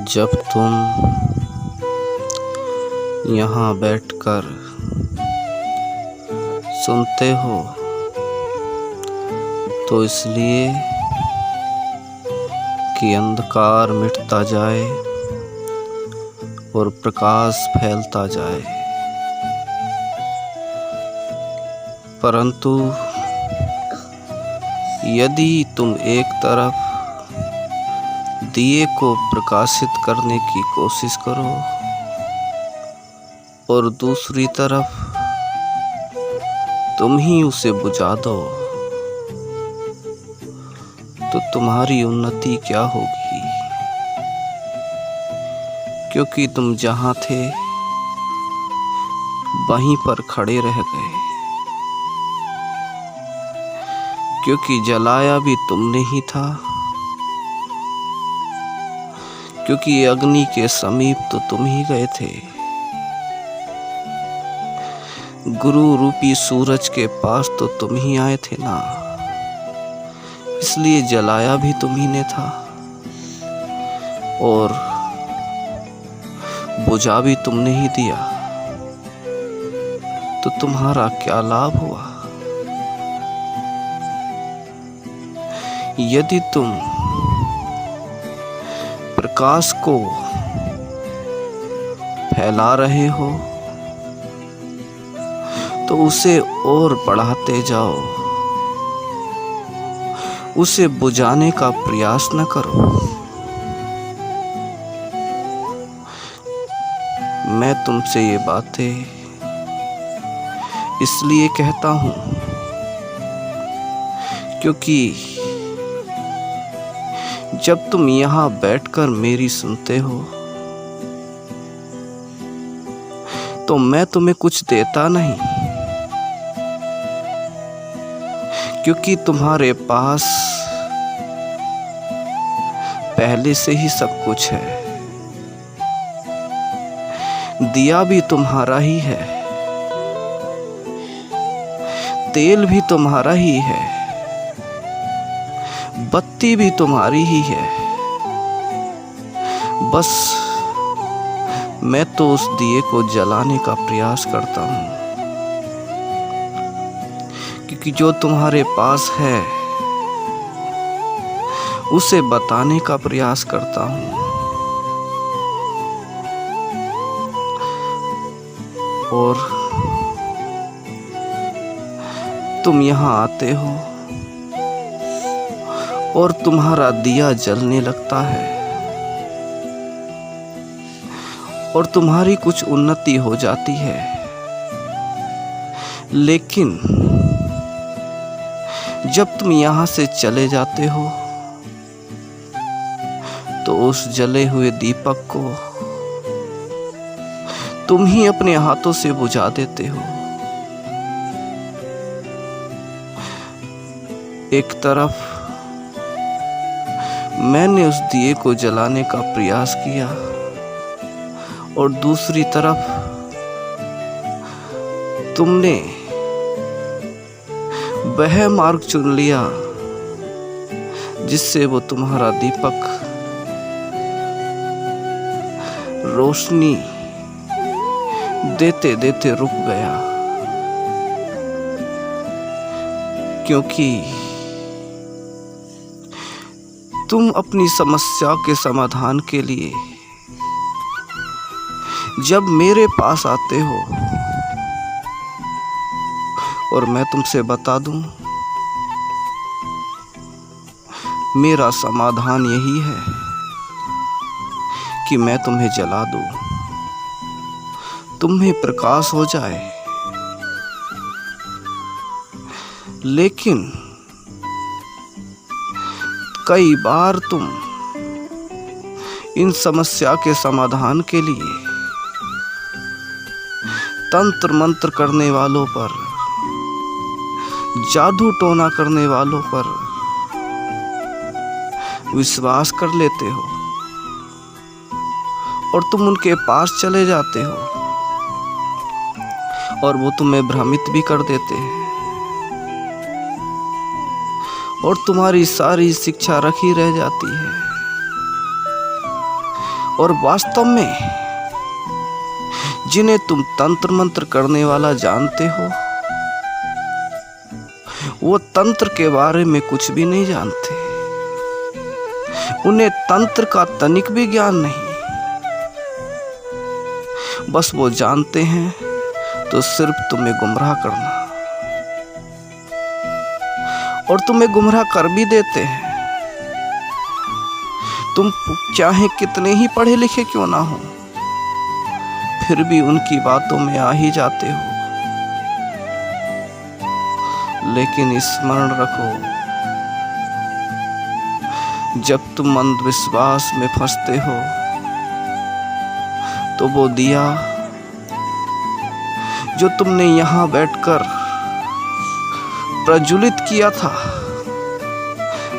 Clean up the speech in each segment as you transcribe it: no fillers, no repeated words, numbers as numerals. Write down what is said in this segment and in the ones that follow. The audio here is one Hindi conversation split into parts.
जब तुम यहाँ बैठकर सुनते हो तो इसलिए कि अंधकार मिटता जाए और प्रकाश फैलता जाए। परंतु यदि तुम एक तरफ दिए को प्रकाशित करने की कोशिश करो और दूसरी तरफ तुम ही उसे बुझा दो, तो तुम्हारी उन्नति क्या होगी? क्योंकि तुम जहाँ थे वहीं पर खड़े रह गए, क्योंकि जलाया भी तुमने ही था, क्योंकि अग्नि के समीप तो तुम ही गए थे। गुरु रूपी सूरज के पास तो तुम ही आए थे ना, इसलिए जलाया भी तुम ही ने था और बुझा भी तुमने ही दिया। तो तुम्हारा क्या लाभ हुआ? यदि तुम प्रकाश को फैला रहे हो तो उसे और बढ़ाते जाओ, उसे बुझाने का प्रयास न करो। मैं तुमसे ये बातें इसलिए कहता हूँ क्योंकि जब तुम यहाँ बैठकर मेरी सुनते हो तो मैं तुम्हें कुछ देता नहीं, क्योंकि तुम्हारे पास पहले से ही सब कुछ है। दिया भी तुम्हारा ही है, तेल भी तुम्हारा ही है, बत्ती भी तुम्हारी ही है। बस मैं तो उस दिए को जलाने का प्रयास करता हूँ, क्योंकि जो तुम्हारे पास है उसे बताने का प्रयास करता हूँ। और तुम यहाँ आते हो और तुम्हारा दिया जलने लगता है और तुम्हारी कुछ उन्नति हो जाती है, लेकिन जब तुम यहाँ से चले जाते हो तो उस जले हुए दीपक को तुम ही अपने हाथों से बुझा देते हो। एक तरफ मैंने उस दिए को जलाने का प्रयास किया और दूसरी तरफ तुमने वह मार्ग चुन लिया जिससे वो तुम्हारा दीपक रोशनी देते देते रुक गया, क्योंकि तुम अपनी समस्या के समाधान के लिए जब मेरे पास आते हो और मैं तुमसे बता दूं, मेरा समाधान यही है कि मैं तुम्हें जला दूं, तुम्हें प्रकाश हो जाए। लेकिन कई बार तुम इन समस्या के समाधान के लिए तंत्र मंत्र करने वालों पर, जादू टोना करने वालों पर विश्वास कर लेते हो और तुम उनके पास चले जाते हो और वो तुम्हें भ्रमित भी कर देते हैं और तुम्हारी सारी शिक्षा रखी रह जाती है और वास्तव में जिन्हें तुम तंत्र मंत्र करने वाला जानते हो, वो तंत्र के बारे में कुछ भी नहीं जानते। उन्हें तंत्र का तनिक भी ज्ञान नहीं। बस वो जानते हैं तो सिर्फ तुम्हें गुमराह करना, और तुम्हें गुमराह कर भी देते हैं। तुम चाहे कितने ही पढ़े लिखे क्यों ना हो, फिर भी उनकी बातों में आ ही जाते हो। लेकिन स्मरण रखो, जब तुम अंधविश्वास में फंसते हो तो वो दिया जो तुमने यहां बैठकर प्रज्वलित किया था,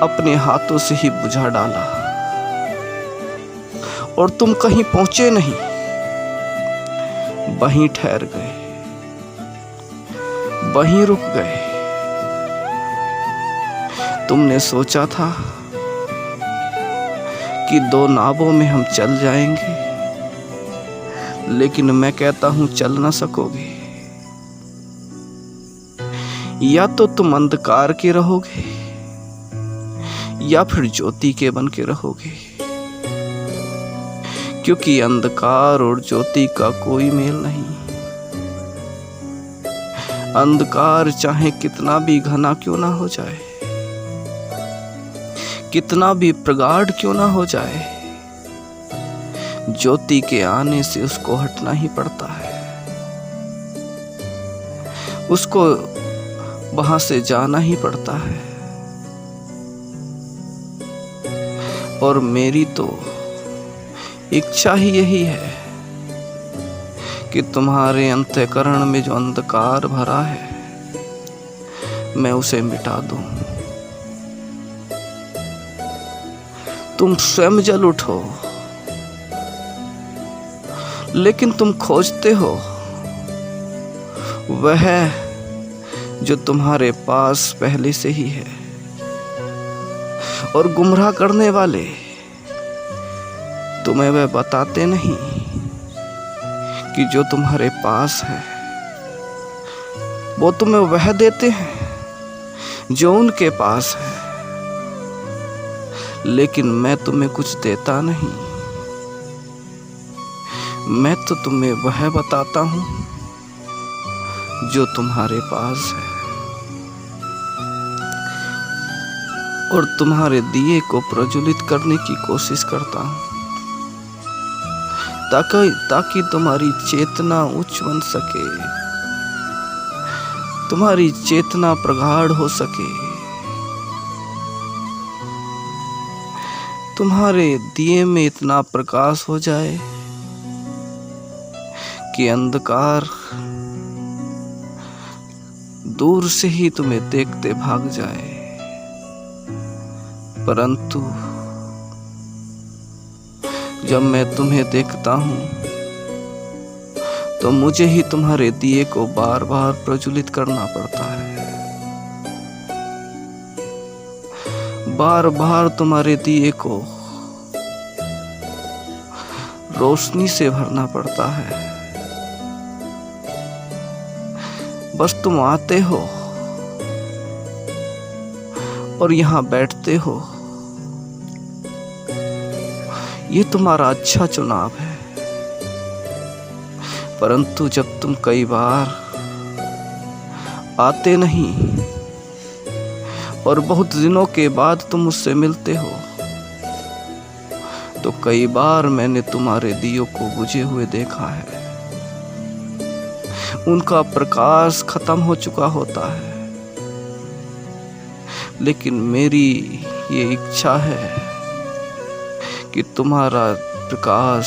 अपने हाथों से ही बुझा डाला, और तुम कहीं पहुंचे नहीं, वहीं ठहर गए, वहीं रुक गए। तुमने सोचा था कि 2 नावों में हम चल जाएंगे, लेकिन मैं कहता हूं चल ना सकोगे। या तो तुम अंधकार के रहोगे या फिर ज्योति के बन के रहोगे, क्योंकि अंधकार और ज्योति का कोई मेल नहीं। अंधकार चाहे कितना भी घना क्यों ना हो जाए, कितना भी प्रगाढ़ क्यों ना हो जाए, ज्योति के आने से उसको हटना ही पड़ता है। उसको वहां से जाना ही पड़ता है। और मेरी तो इच्छा ही यही है कि तुम्हारे अंतःकरण में जो अंधकार भरा है, मैं उसे मिटा दूं। तुम स्वयं जल उठो, लेकिन तुम खोजते हो वह जो तुम्हारे पास पहले से ही है, और गुमराह करने वाले तुम्हें वह बताते नहीं कि जो तुम्हारे पास है, वो तुम्हें वह देते हैं जो उनके पास है। लेकिन मैं तुम्हें कुछ देता नहीं, मैं तो तुम्हें वह बताता हूं जो तुम्हारे पास है, और तुम्हारे दिए को प्रज्वलित करने की कोशिश करता हूं, ताकि तुम्हारी चेतना उच्च बन सके, तुम्हारी चेतना प्रगाढ़ हो सके, तुम्हारे दिए में इतना प्रकाश हो जाए कि अंधकार दूर से ही तुम्हें देखते भाग जाए। परंतु जब मैं तुम्हें देखता हूं तो मुझे ही तुम्हारे दिए को बार बार प्रज्वलित करना पड़ता है, बार बार तुम्हारे दिए को रोशनी से भरना पड़ता है। बस तुम आते हो और यहां बैठते हो, ये तुम्हारा अच्छा चुनाव है। परंतु जब तुम कई बार आते नहीं और बहुत दिनों के बाद तुम मुझसे मिलते हो, तो कई बार मैंने तुम्हारे दियों को बुझे हुए देखा है। उनका प्रकाश खत्म हो चुका होता है, लेकिन मेरी ये इच्छा है कि तुम्हारा प्रकाश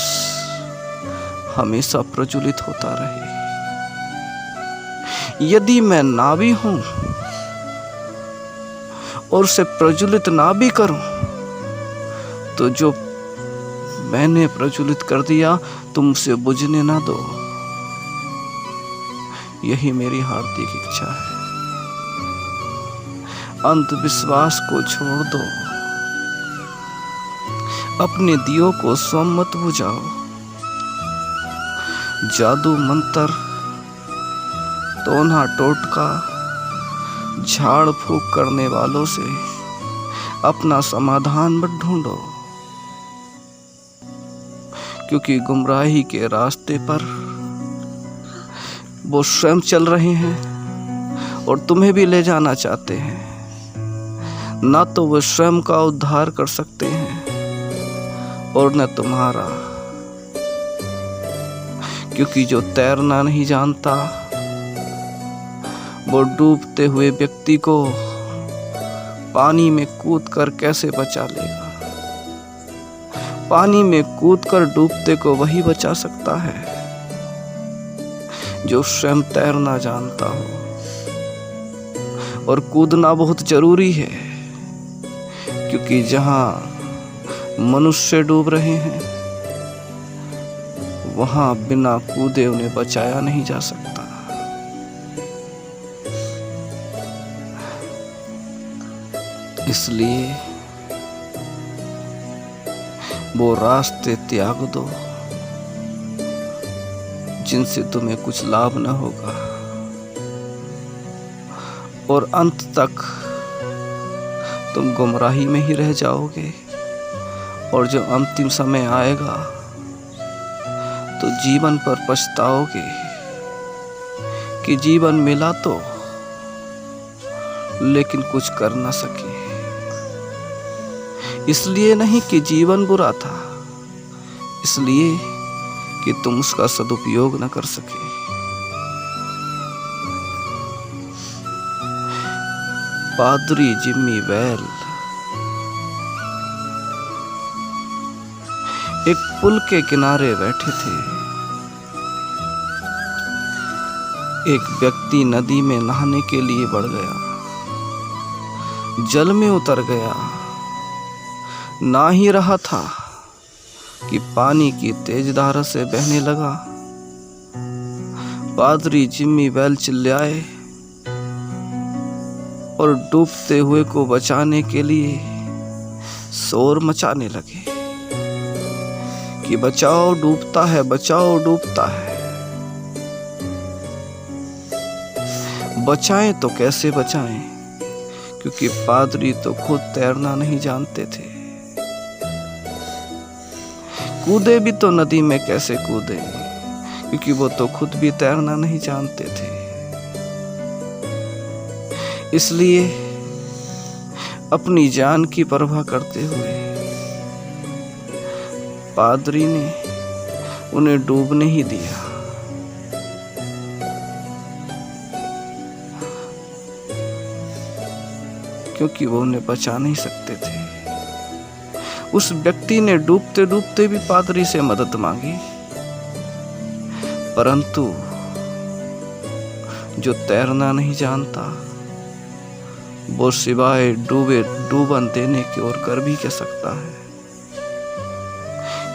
हमेशा प्रज्वलित होता रहे। यदि मैं ना भी हूं और उसे प्रज्वलित ना भी करूं, तो जो मैंने प्रज्वलित कर दिया तुम उसे बुझने ना दो। यही मेरी हार्दिक इच्छा है। अंधविश्वास को छोड़ दो, अपने दियों को स्वयं मत बुझाओ। जादू मंत्र, टोना टोटका, झाड़ फूक करने वालों से अपना समाधान मत ढूंढो, क्योंकि गुमराही के रास्ते पर वो स्वयं चल रहे हैं और तुम्हें भी ले जाना चाहते हैं। ना तो वो स्वयं का उद्धार कर सकते हैं और न तुम्हारा, क्योंकि जो तैरना नहीं जानता वो डूबते हुए व्यक्ति को पानी में कूदकर कैसे बचा लेगा। पानी में कूदकर डूबते को वही बचा सकता है जो स्वयं तैरना जानता हो। और कूदना बहुत जरूरी है, क्योंकि जहां मनुष्य डूब रहे हैं वहां बिना कूदे उन्हें बचाया नहीं जा सकता। इसलिए वो रास्ते त्याग दो जिनसे तुम्हें कुछ लाभ न होगा और अंत तक तुम गुमराही में ही रह जाओगे। और जो अंतिम समय आएगा तो जीवन पर पछताओगे कि जीवन मिला तो लेकिन कुछ कर न सके। इसलिए नहीं कि जीवन बुरा था, इसलिए कि तुम उसका सदुपयोग न कर सके। पादरी जिम्मी वेल एक पुल के किनारे बैठे थे। एक व्यक्ति नदी में नहाने के लिए बढ़ गया, जल में उतर गया। ना ही रहा था कि पानी की तेज धारा से बहने लगा। पादरी जिम्मी वेल चिल्लाए और डूबते हुए को बचाने के लिए शोर मचाने लगे कि बचाओ डूबता है, बचाओ डूबता है। बचाएं तो कैसे बचाएं, क्योंकि पादरी तो खुद तैरना नहीं जानते थे। कूदे भी तो नदी में कैसे कूदे, क्योंकि वो तो खुद भी तैरना नहीं जानते थे। इसलिए अपनी जान की परवाह करते हुए पादरी ने उन्हें डूबने ही दिया। क्योंकि वो उन्हें बचा नहीं सकते थे। उस व्यक्ति ने डूबते डूबते भी पादरी से मदद मांगी, परंतु जो तैरना नहीं जानता वो सिवाय डूबन देने की और कर भी क्या सकता है,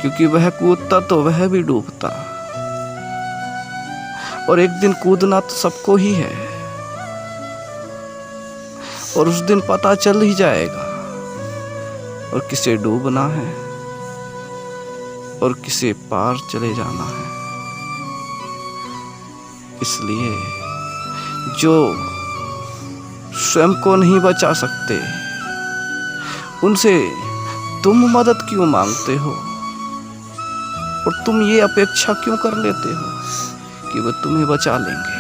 क्योंकि वह कूदता तो वह भी डूबता। और एक दिन कूदना तो सबको ही है और उस दिन पता चल ही जाएगा और किसे डूबना है और किसे पार चले जाना है। इसलिए जो स्वयं को नहीं बचा सकते उनसे तुम मदद क्यों मांगते हो, और तुम ये अपेक्षा क्यों कर लेते हो कि वो तुम्हें बचा लेंगे।